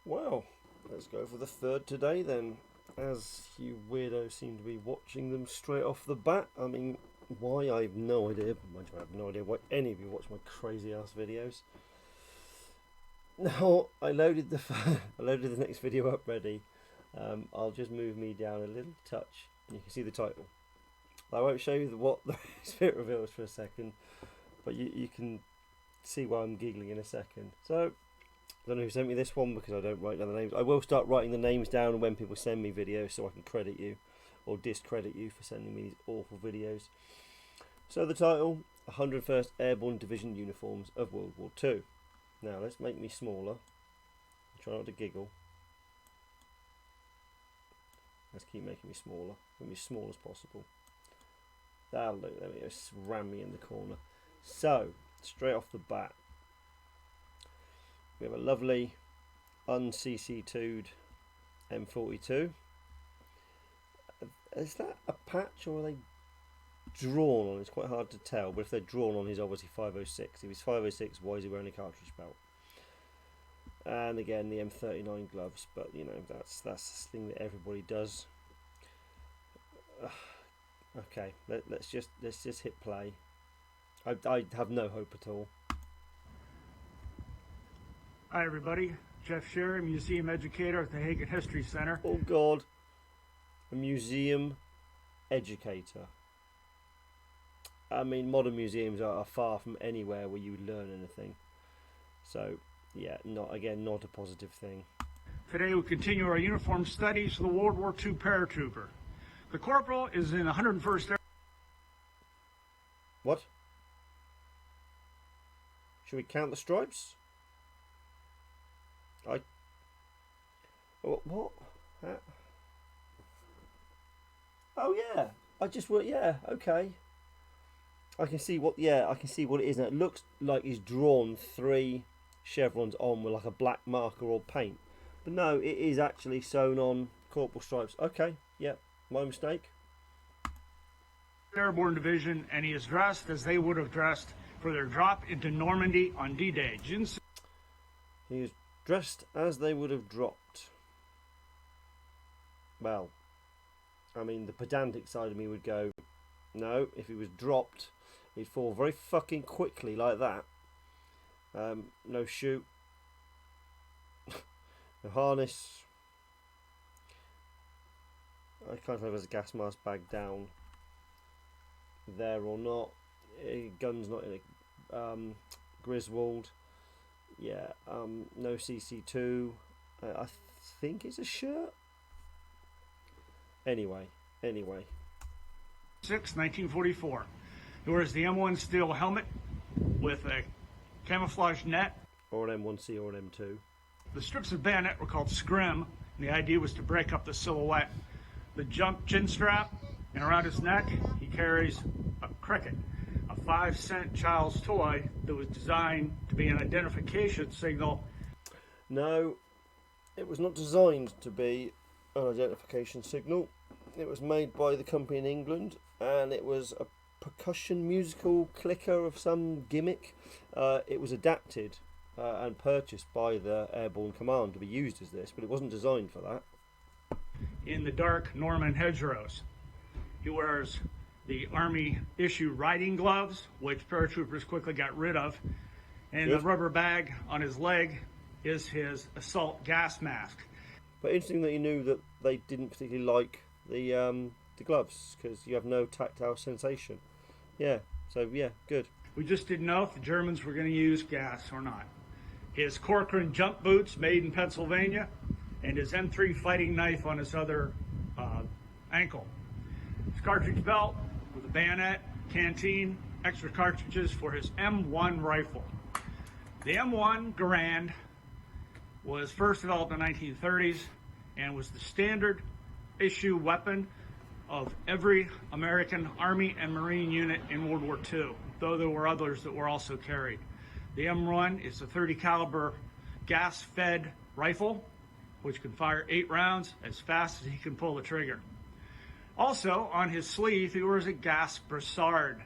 Well, let's go for the third today then. As you weirdos seem to be watching them straight off the bat. I mean, why? I have no idea. I have no idea why any of you watch my crazy ass videos. Now, I loaded the next video up ready. I'll just move me down a little touch and you can see the title. I won't show you what the spirit reveals for a second, but you can see why I'm giggling in a second. So, I don't know who sent me this one because I don't write down the names. I will start writing the names down when people send me videos so I can credit you or discredit you for sending me these awful videos. So the title, 101st Airborne Division Uniforms of World War II. Now let's make me smaller. Try not to giggle. Let's keep making me smaller. Make me as small as possible. That'll do. There we go. Ram me in the corner. So, straight off the bat, we have a lovely un-CC2'd M42. Is that a patch or are they drawn on? It's quite hard to tell, but if they're drawn on, he's obviously 506. If he's 506, why is he wearing a cartridge belt? And again, the M39 gloves, but you know, that's the thing that everybody does. Okay, let's just hit play. I have no hope at all. Hi everybody, Jeff Sherry, museum educator at the Hagen History Center. Oh God, a museum educator. I mean, modern museums are far from anywhere where you would learn anything. So, yeah, not a positive thing. Today we continue our uniform studies of the World War II paratrooper. The corporal is in the 101st Air. What? Should we count the stripes? What? Oh yeah, yeah, okay. I can see what it is, and it looks like he's drawn 3 chevrons on with like a black marker or paint. But no, it is actually sewn on corporal stripes. Okay, yeah, my mistake. Airborne Division, and he is dressed as they would have dressed for their drop into Normandy on D-Day. He is dressed as they would have dropped. Well, I mean, the pedantic side of me would go, no, if he was dropped, he'd fall very fucking quickly like that. No chute, no harness. I can't remember if there's a gas mask bag down there or not. Gun's not in a Griswold. Yeah, no CC2. I think it's a shirt. Anyway. 1944. He wears the M1 steel helmet with a camouflage net. Or an M1C or an M2. The strips of bayonet were called scrim, and the idea was to break up the silhouette. The jump chin strap, and around his neck, he carries a cricket, a 5-cent child's toy that was designed to be an identification signal. No, it was not designed to be an identification signal. It was made by the company in England, and it was a percussion musical clicker of some gimmick. It was adapted and purchased by the Airborne Command to be used as this, but it wasn't designed for that. In the dark Norman hedgerows, he wears the Army issue riding gloves, which paratroopers quickly got rid of, and the rubber bag on his leg is his assault gas mask. But interesting that you knew that they didn't particularly like the gloves, because you have no tactile sensation. Yeah, so yeah, good. We just didn't know if the Germans were going to use gas or not. His Corcoran jump boots made in Pennsylvania, and his M3 fighting knife on his other ankle. His cartridge belt with a bayonet, canteen, extra cartridges for his M1 rifle. The M1 Garand was first developed in the 1930s and was the standard issue weapon of every American Army and Marine unit in World War II, though there were others that were also carried. The M1 is a 30 caliber gas-fed rifle, which can fire 8 rounds as fast as he can pull the trigger. Also, on his sleeve, he wears a gas brassard.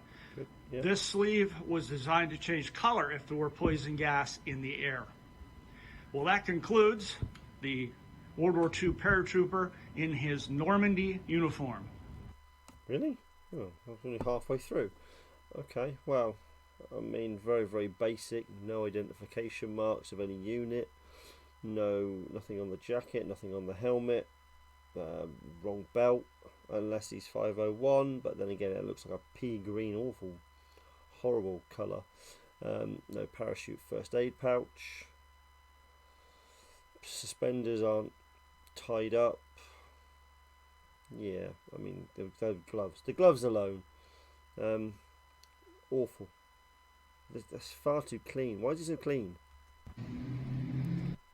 Yeah. This sleeve was designed to change color if there were poison gas in the air. Well, that concludes the World War II paratrooper in his Normandy uniform. Really? Oh, I was only halfway through. Okay, well, I mean, very, very basic. No identification marks of any unit. Nothing on the jacket, nothing on the helmet. Wrong belt, unless he's 501. But then again, it looks like a pea green, awful, horrible colour. No parachute first aid pouch. Suspenders aren't tied up. Yeah, I mean, the gloves. The gloves alone. Awful. That's far too clean. Why is it so clean?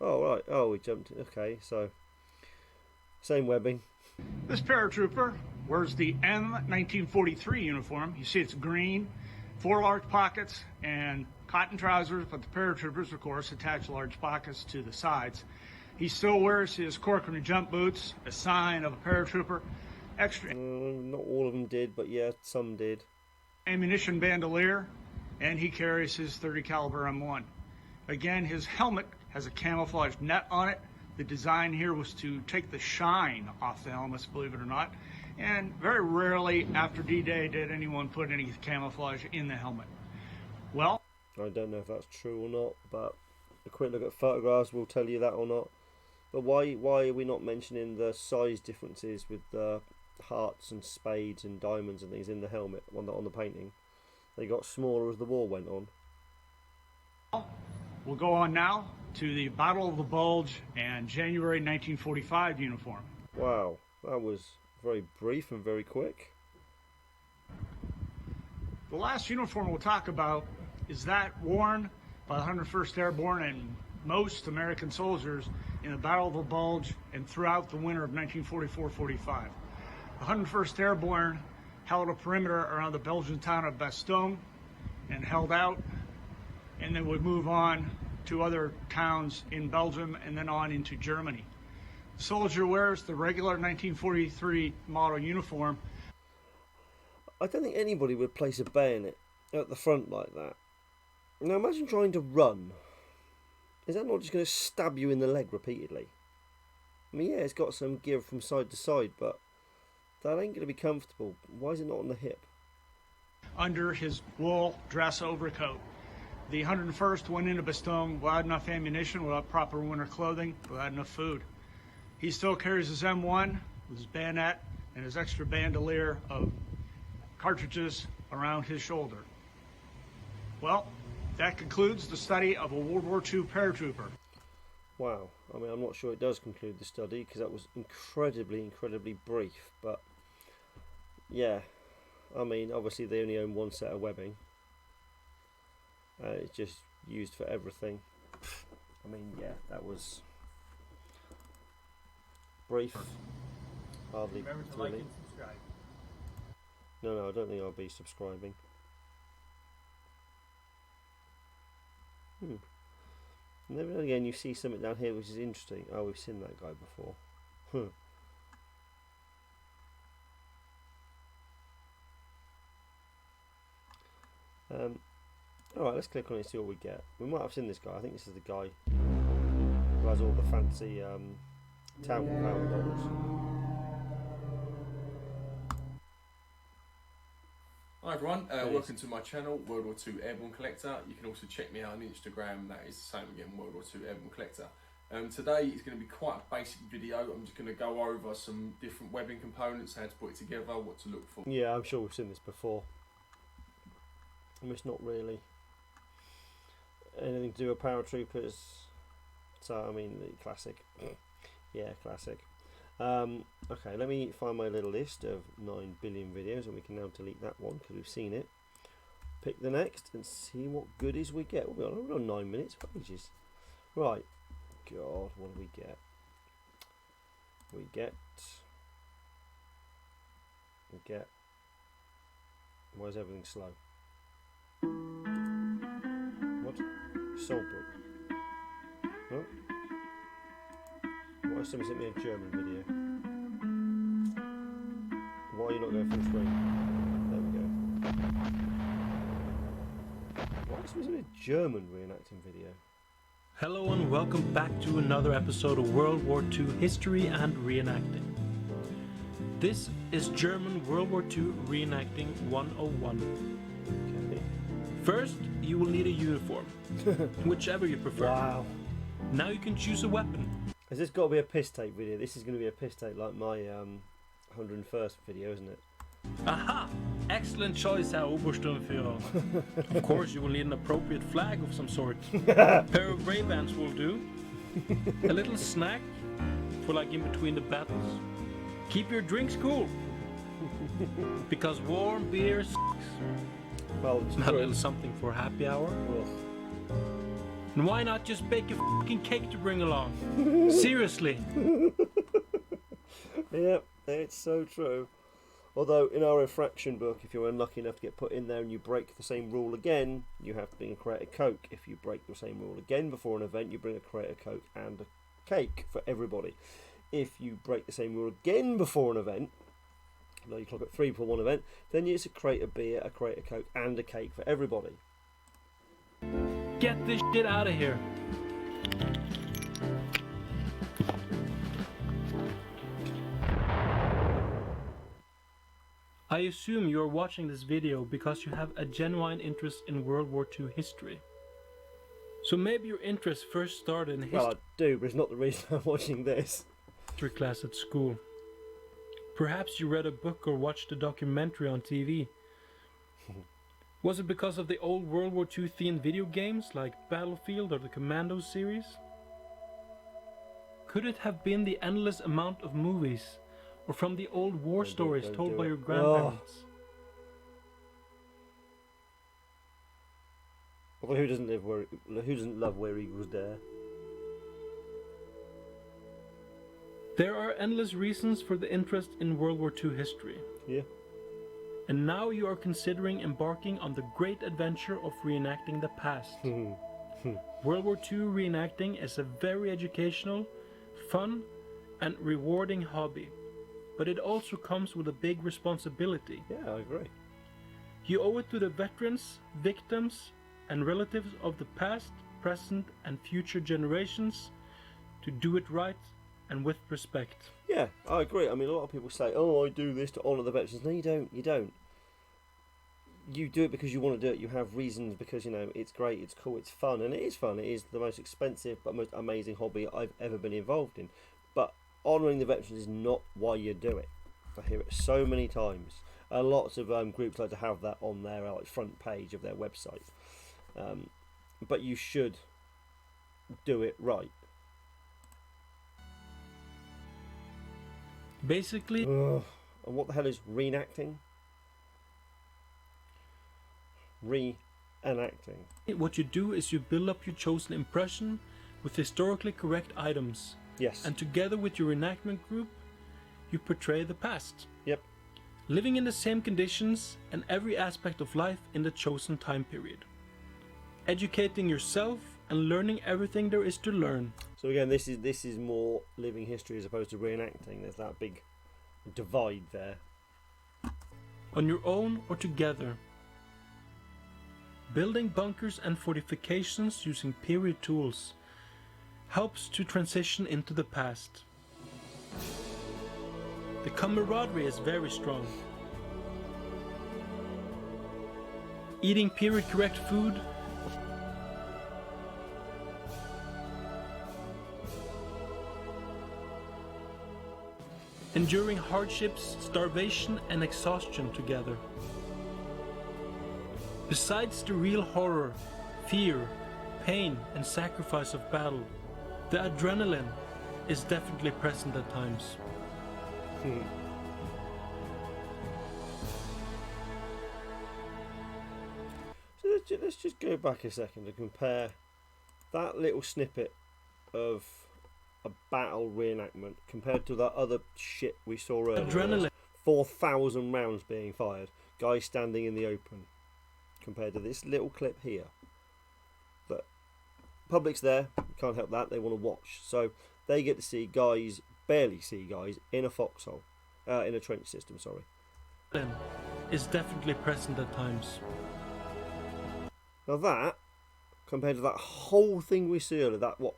Oh, right. Oh, we jumped. Okay, so same webbing. This paratrooper wears the M1943 uniform. You see it's green, 4 large pockets, and cotton trousers, but the paratroopers, of course, attach large pockets to the sides. He still wears his Corcoran jump boots, a sign of a paratrooper. Extra not all of them did, but yeah, some did. Ammunition bandolier, and he carries his .30 caliber M1. Again, his helmet has a camouflage net on it. The design here was to take the shine off the helmets, believe it or not. And very rarely after D-Day did anyone put any camouflage in the helmet. Well, I don't know if that's true or not, but a quick look at photographs will tell you that or not. But why are we not mentioning the size differences with the hearts and spades and diamonds and things in the helmet on the painting? They got smaller as the war went on. We'll go on now to the Battle of the Bulge and January 1945 uniform. Wow, that was very brief and very quick. The last uniform we'll talk about is that worn by the 101st Airborne and most American soldiers in the Battle of the Bulge and throughout the winter of 1944-45. The 101st Airborne held a perimeter around the Belgian town of Bastogne and held out, and then would move on to other towns in Belgium and then on into Germany. The soldier wears the regular 1943 model uniform. I don't think anybody would place a bayonet at the front like that. Now imagine trying to run. Is that not just going to stab you in the leg repeatedly? I mean, yeah, it's got some give from side to side, but that ain't going to be comfortable. Why is it not on the hip? Under his wool dress overcoat. The 101st went into Bastogne without enough ammunition, without proper winter clothing, without enough food. He still carries his M1 with his bayonet and his extra bandolier of cartridges around his shoulder. Well, that concludes the study of a World War II paratrooper. Wow, I mean, I'm not sure it does conclude the study because that was incredibly brief, but yeah, I mean, obviously they only own one set of webbing. It's just used for everything. I mean, yeah, that was brief. Hardly. Remember to like and subscribe. No, I don't think I'll be subscribing. And then again, you see something down here which is interesting. Oh, we've seen that guy before. Alright, let's click on it and see what we get. We might have seen this guy. I think this is the guy who has all the fancy town compound bottles. Hi everyone, welcome to my channel, World War II Airborne Collector. You can also check me out on Instagram, that is the same again, World War II Airborne Collector. Today is going to be quite a basic video. I'm just going to go over some different webbing components, how to put it together, what to look for. Yeah, I'm sure we've seen this before. I mean, it's not really anything to do with paratroopers. So, I mean, the classic. Yeah, classic. Okay, let me find my little list of 9 billion videos, and we can now delete that one because we've seen it. Pick the next and see what goodies we get. We're on 9 minutes, ages. Right. God, what do we get? We get. Why is everything slow? What? Soulbook. Huh? Why is somebody sent me a German video? Why are you not going full screen? There we go. Why is somebody sent me a German reenacting video? Hello and welcome back to another episode of World War II History and Reenacting. This is German World War II Reenacting 101. Okay. First, you will need a uniform, whichever you prefer. Wow. Now you can choose a weapon. Has this got to be a piss take video? This is going to be a piss take like my 101st video, isn't it? Aha! Excellent choice, Herr Obersturmführer. Of course, you will need an appropriate flag of some sort. A pair of Ray-Bans will do. A little snack for like in between the battles. Keep your drinks cool. Because warm beer sucks. Well, it's A true. little something for happy hour. Ugh. And why not just bake a fucking cake to bring along? Seriously. Yep, it's so true. Although in our infraction book, if you're unlucky enough to get put in there and you break the same rule again, you have to bring a crate of Coke. If you break the same rule again before an event, you bring a crate of Coke and a cake for everybody. If you break the same rule again before an event, like you clock at 3 for one event, then it's a crate of beer, a crate of Coke and a cake for everybody. Get this shit out of here. I assume you are watching this video because you have a genuine interest in World War II history. So maybe your interest first started in Well, I do, but it's not the reason I'm watching this. history class at school. Perhaps you read a book or watched a documentary on TV. Was it because of the old World War II themed video games like Battlefield or the Commando series? Could it have been the endless amount of movies or from the old war stories don't told do by it. your grandparents? Although who doesn't love where eagles dare? There are endless reasons for the interest in World War II history. Yeah. And now you are considering embarking on the great adventure of reenacting the past. World War II reenacting is a very educational, fun, and rewarding hobby. But it also comes with a big responsibility. Yeah, I agree. You owe it to the veterans, victims, and relatives of the past, present, and future generations to do it right and with respect. Yeah, I agree. I mean, a lot of people say, "Oh, I do this to honour the veterans." No, you don't. You don't. You do it because you want to do it. You have reasons because, you know, it's great, it's cool, it's fun, and it is fun. It is the most expensive but most amazing hobby I've ever been involved in. But honouring the veterans is not why you do it. I hear it so many times. Lots of groups like to have that on their like front page of their website. But you should do it right. Basically, Ugh. And what the hell is reenacting? Reenacting. what you do is you build up your chosen impression with historically correct items. Yes. And together with your reenactment group, you portray the past. Yep. Living in the same conditions and every aspect of life in the chosen time period. Educating yourself and learning everything there is to learn. So again, this is more living history as opposed to reenacting. There's that big divide there. On your own or together. Building bunkers and fortifications using period tools helps to transition into the past. The camaraderie is very strong. Eating period correct food enduring hardships, starvation and exhaustion together. Besides the real horror, fear, pain and sacrifice of battle, the adrenaline is definitely present at times. So let's just go back a second and compare that little snippet of a battle reenactment compared to that other shit we saw earlier. Adrenaline. 4,000 rounds being fired, guys standing in the open, compared to this little clip here. But public's there, can't help that, they want to watch. So they get to see guys, barely see guys, in a foxhole, in a trench system, sorry. Is definitely present at times. Now that compared to that whole thing we see earlier, that, what,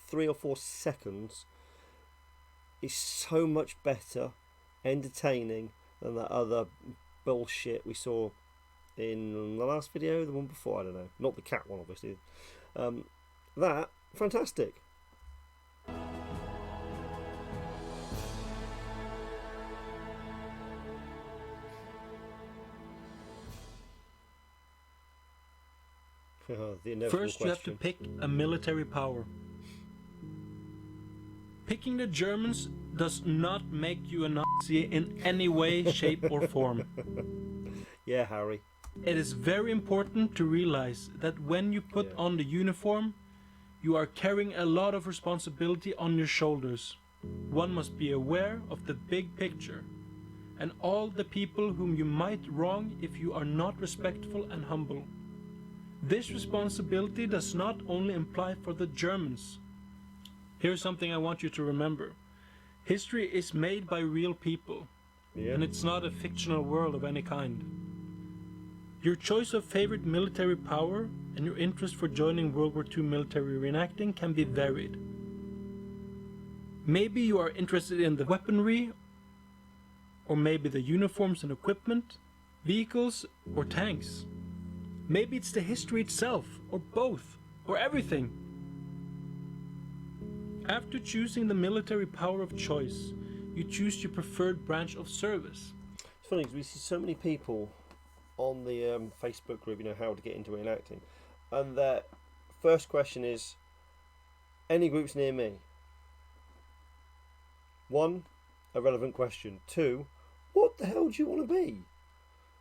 3 or 4 seconds, is so much better, entertaining than that other bullshit we saw in the last video, the one before, I don't know. Not the cat one, obviously. That, fantastic. The inevitable First, you have to question. pick a military power. Picking the Germans does not make you a Nazi in any way, shape, or form. Yeah, Harry. It is very important to realize that when you put on the uniform, you are carrying a lot of responsibility on your shoulders. One must be aware of the big picture and all the people whom you might wrong if you are not respectful and humble. This responsibility does not only apply for the Germans. Here's something I want you to remember. History is made by real people, and it's not a fictional world of any kind. Your choice of favorite military power and your interest for joining World War II military reenacting can be varied. Maybe you are interested in the weaponry, or maybe the uniforms and equipment, vehicles or tanks. Maybe it's the history itself, or both, or everything. After choosing the military power of choice, you choose your preferred branch of service. It's funny because we see so many people on the Facebook group, how to get into reenacting, and their first question is, any groups near me? 1, a relevant question. 2, what the hell do you want to be?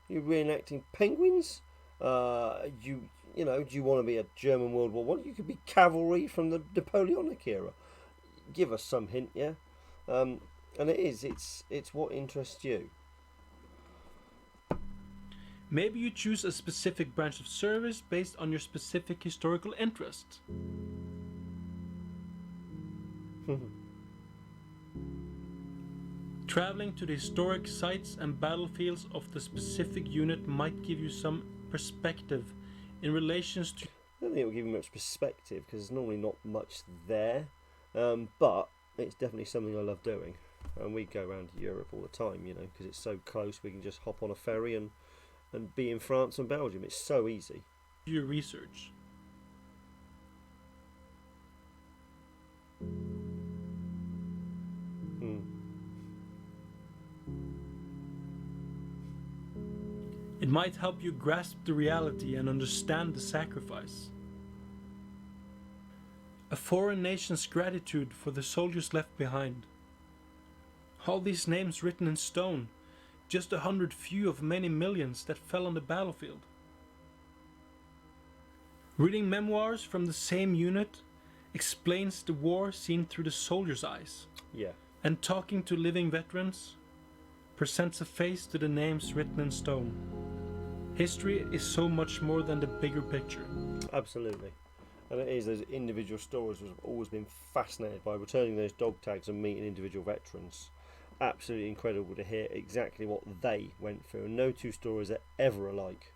You're reenacting penguins? Do you want to be a German World War I? You could be cavalry from the Napoleonic era. Give us some hint, yeah? And it's what interests you. Maybe you choose a specific branch of service based on your specific historical interest. Traveling to the historic sites and battlefields of the specific unit might give you some perspective in relations to... I don't think it will give you much perspective because there's normally not much there, but it's definitely something I love doing. And we go around Europe all the time, because it's so close. We can just hop on a ferry and be in France and Belgium. It's so easy. Your research. It might help you grasp the reality and understand the sacrifice. A foreign nation's gratitude for the soldiers left behind. All these names written in stone, just 100 few of many millions that fell on the battlefield. Reading memoirs from the same unit explains the war seen through the soldiers' eyes. Yeah. And talking to living veterans presents a face to the names written in stone. History is so much more than the bigger picture. Absolutely. And it is those individual stories which I've always been fascinated by, returning those dog tags and meeting individual veterans. Absolutely incredible to hear exactly what they went through, and no two stories are ever alike.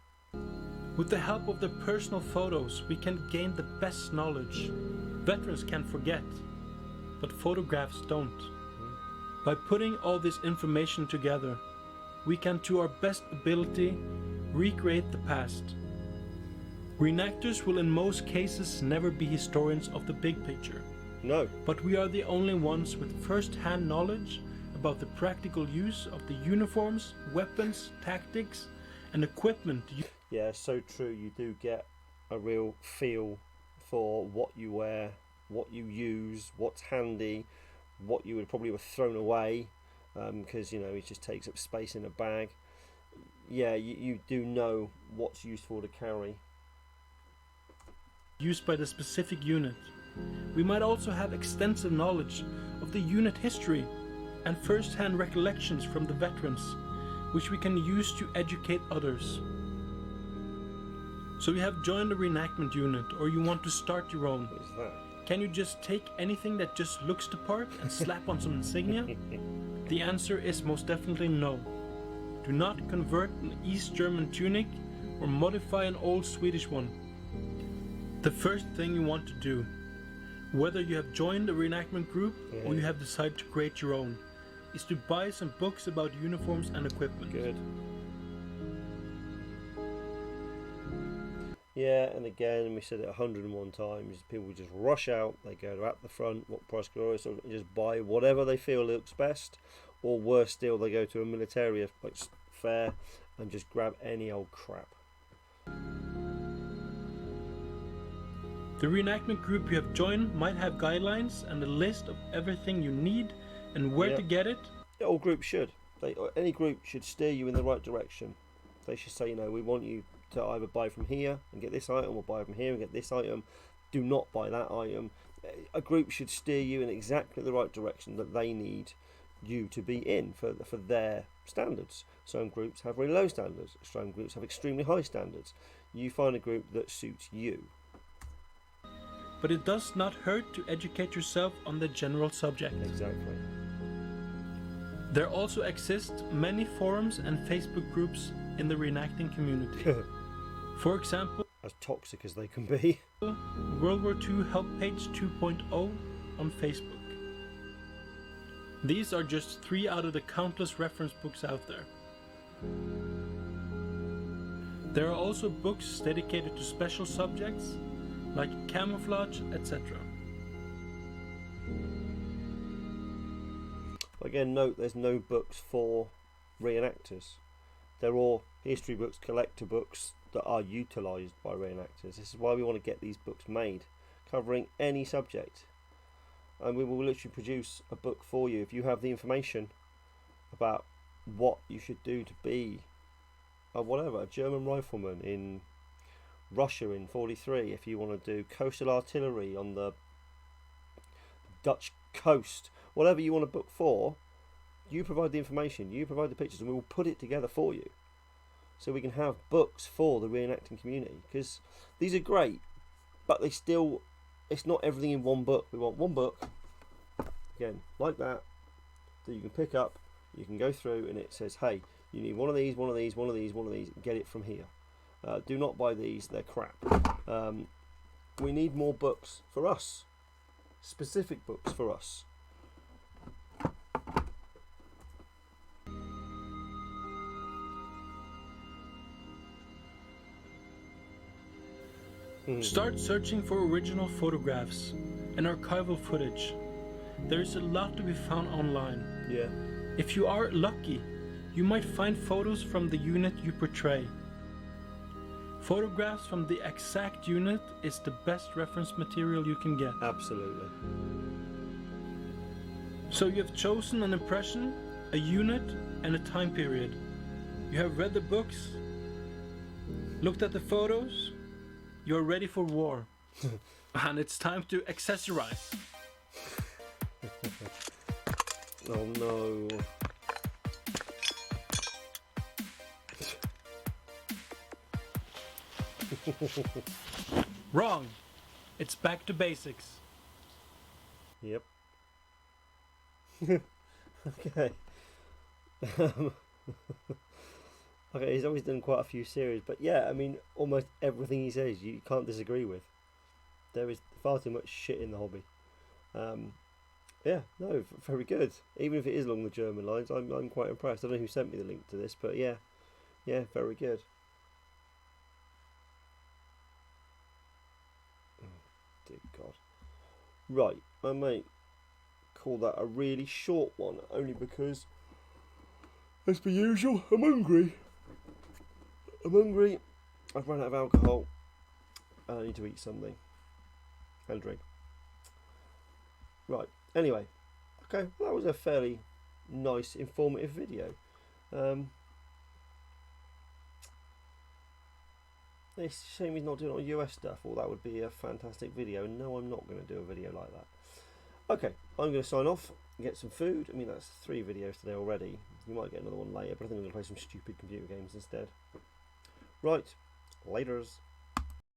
With the help of their personal photos, we can gain the best knowledge. Veterans can forget, but photographs don't. By putting all this information together, we can, to our best ability, recreate the past. Reenactors will in most cases never be historians of the big picture. No. But we are the only ones with first-hand knowledge about the practical use of the uniforms, weapons, tactics, and equipment. Yeah, so true. You do get a real feel for what you wear, what you use, what's handy, what you would probably have thrown away, because it just takes up space in a bag. Yeah, you do know what's useful to carry. Used by the specific unit. We might also have extensive knowledge of the unit history and first-hand recollections from the veterans, which we can use to educate others. So you have joined a reenactment unit, or you want to start your own. What is that? Can you just take anything that just looks the part and slap on some insignia? The answer is most definitely no. Do not convert an East German tunic or modify an old Swedish one. The first thing you want to do, whether you have joined a reenactment group or you have decided to create your own, is to buy some books about uniforms and equipment. Good. Yeah, and again, we said it 101 times, people just rush out, they go to at the front, what price glorious, or just buy whatever they feel looks best, or worse still, they go to a military like fair and just grab any old crap. The reenactment group you have joined might have guidelines and a list of everything you need and where to get it. Yeah, all groups should. Any group should steer you in the right direction. They should say, you know, we want you to either buy from here and get this item, or buy from here and get this item. Do not buy that item. A group should steer you in exactly the right direction that they need you to be in for their standards. Some groups have very low standards. Some groups have extremely high standards. You find a group that suits you. But it does not hurt to educate yourself on the general subject. Exactly. There also exist many forums and Facebook groups in the reenacting community. For example, as toxic as they can be. World War II Help Page 2.0 on Facebook. These are just 3 out of the countless reference books out there. There are also books dedicated to special subjects like camouflage, etc. Again, note there's no books for reenactors. They're all history books, collector books that are utilised by reenactors. This is why we want to get these books made, covering any subject. And we will literally produce a book for you if you have the information about what you should do to be a German rifleman in Russia in 43, if you want to do coastal artillery on the Dutch coast, whatever you want to book for, you provide the information, you provide the pictures, and we will put it together for you so we can have books for the reenacting community, because these are great, but it's not everything in one book. We want one book, again, like that you can pick up, you can go through, and it says, hey, you need one of these, one of these, one of these, one of these, get it from here. Do not buy these, they're crap. We need more books for us, specific books for us. Start searching for original photographs and archival footage. There is a lot to be found online. Yeah. If you are lucky, you might find photos from the unit you portray. Photographs from the exact unit is the best reference material you can get. Absolutely. So you have chosen an impression, a unit, and a time period. You have read the books, looked at the photos, you're ready for war. And it's time to accessorize. Oh no. Wrong. It's back to basics. Yep. Okay. Okay, he's always done quite a few series, but yeah, I mean, almost everything he says you can't disagree with. There is far too much shit in the hobby. Yeah, no, very good. Even if it is along the German lines, I'm quite impressed. I don't know who sent me the link to this, but yeah, very good. Oh, dear God. Right, I might call that a really short one, only because, as per usual, I'm hungry. I've run out of alcohol, and I need to eat something and drink. Right. Anyway, okay, well, that was a fairly nice, informative video. It's a shame he's not doing it on US stuff, or that would be a fantastic video. No, I'm not going to do a video like that. Okay, I'm going to sign off and get some food. I mean, that's 3 videos today already. You might get another one later, but I think I'm going to play some stupid computer games instead. Right, laters.